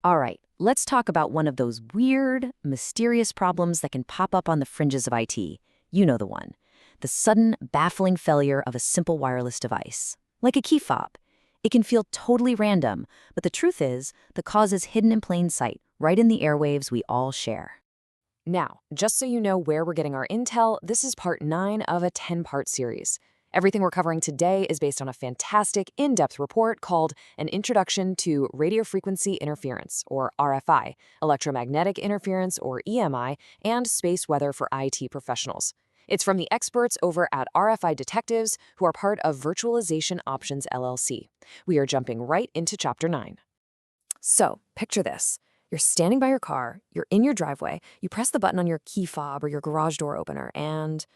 All right, let's talk about one of those weird, mysterious problems that can pop up on the fringes of IT. You know the one. The sudden, baffling failure of a simple wireless device. Like a key fob. It can feel totally random, but the truth is, the cause is hidden in plain sight, right in the airwaves we all share. Now, just so you know where we're getting our intel, this is part 9 of a 10-part series. Everything we're covering today is based on a fantastic, in-depth report called An Introduction to Radio Frequency Interference, or RFI, Electromagnetic Interference, or EMI, and Space Weather for IT Professionals. It's from the experts over at RFI Detectives, who are part of Virtualization Options LLC. We are jumping right into Chapter 9. So, picture this. You're standing by your car, you're in your driveway, you press the button on your key fob or your garage door opener, and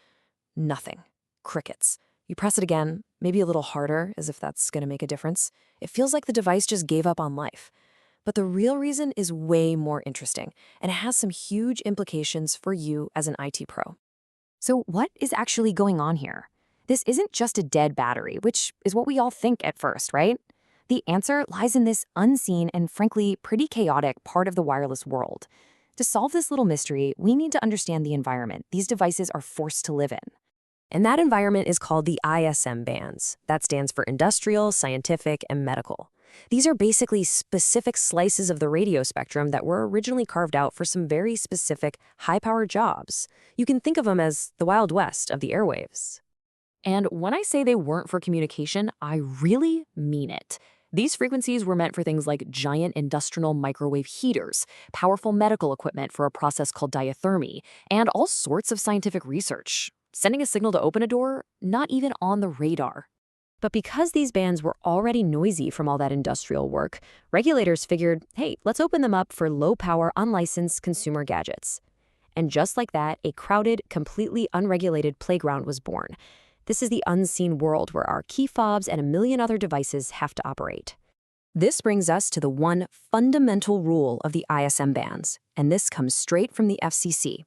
nothing. Crickets. You press it again, maybe a little harder, as if that's going to make a difference. It feels like the device just gave up on life. But the real reason is way more interesting, and it has some huge implications for you as an IT pro. So, what is actually going on here? This isn't just a dead battery, which is what we all think at first, right? The answer lies in this unseen and frankly pretty chaotic part of the wireless world. To solve this little mystery, we need to understand the environment these devices are forced to live in. And that environment is called the ISM bands. That stands for industrial, scientific, and medical. These are basically specific slices of the radio spectrum that were originally carved out for some very specific, high-powered jobs. You can think of them as the Wild West of the airwaves. And when I say they weren't for communication, I really mean it. These frequencies were meant for things like giant industrial microwave heaters, powerful medical equipment for a process called diathermy, and all sorts of scientific research. Sending a signal to open a door, not even on the radar. But because these bands were already noisy from all that industrial work, regulators figured, hey, let's open them up for low-power, unlicensed consumer gadgets. And just like that, a crowded, completely unregulated playground was born. This is the unseen world where our key fobs and a million other devices have to operate. This brings us to the one fundamental rule of the ISM bands, and this comes straight from the FCC.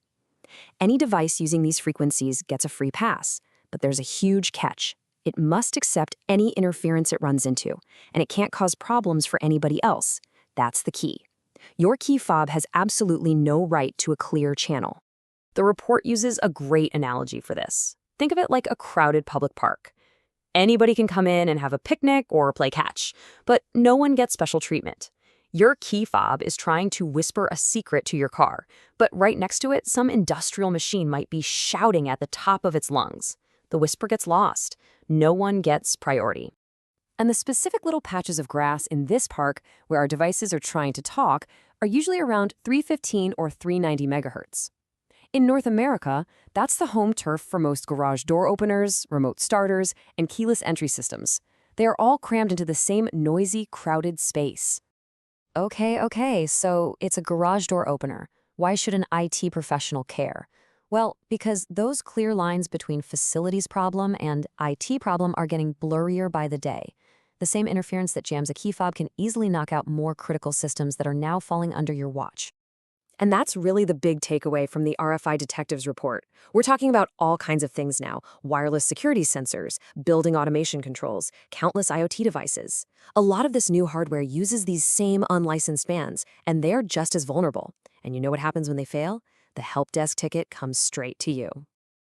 Any device using these frequencies gets a free pass, but there's a huge catch. It must accept any interference it runs into, and it can't cause problems for anybody else. That's the key. Your key fob has absolutely no right to a clear channel. The report uses a great analogy for this. Think of it like a crowded public park. Anybody can come in and have a picnic or play catch, but no one gets special treatment. Your key fob is trying to whisper a secret to your car, but right next to it, some industrial machine might be shouting at the top of its lungs. The whisper gets lost. No one gets priority. And the specific little patches of grass in this park where our devices are trying to talk are usually around 315 or 390 megahertz. In North America, that's the home turf for most garage door openers, remote starters, and keyless entry systems. They are all crammed into the same noisy, crowded space. Okay, so it's a garage door opener. Why should an IT professional care? Well, because those clear lines between facilities problem and IT problem are getting blurrier by the day. The same interference that jams a key fob can easily knock out more critical systems that are now falling under your watch. And that's really the big takeaway from the RFI Detectives report. We're talking about all kinds of things now: wireless security sensors, building automation controls, countless IoT devices. A lot of this new hardware uses these same unlicensed bands, and they're just as vulnerable. And you know what happens when they fail? The help desk ticket comes straight to you.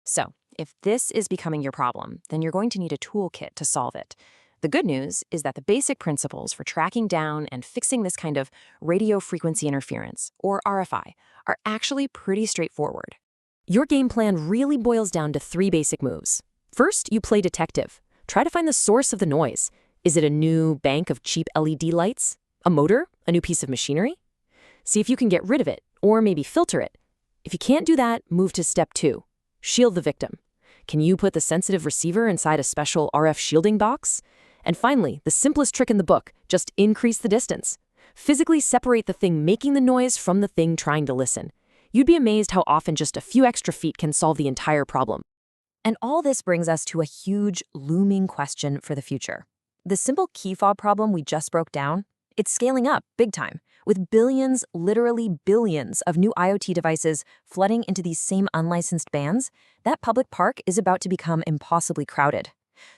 So, if this is becoming your problem, then you're going to need a toolkit to solve it. The good news is that the basic principles for tracking down and fixing this kind of radio frequency interference, or RFI, are actually pretty straightforward. Your game plan really boils down to 3 basic moves. First, you play detective. Try to find the source of the noise. Is it a new bank of cheap LED lights? A motor? A new piece of machinery? See if you can get rid of it, or maybe filter it. If you can't do that, move to step 2. Shield the victim. Can you put the sensitive receiver inside a special RF shielding box? And finally, the simplest trick in the book, just increase the distance. Physically separate the thing making the noise from the thing trying to listen. You'd be amazed how often just a few extra feet can solve the entire problem. And all this brings us to a huge, looming question for the future. The simple key fob problem we just broke down, it's scaling up big time, with billions, literally billions, of new IoT devices flooding into these same unlicensed bands. That public park is about to become impossibly crowded.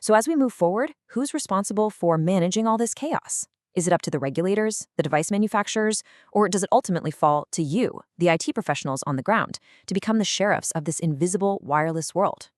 So as we move forward, who's responsible for managing all this chaos? Is it up to the regulators, the device manufacturers, or does it ultimately fall to you, the IT professionals on the ground, to become the sheriffs of this invisible wireless world?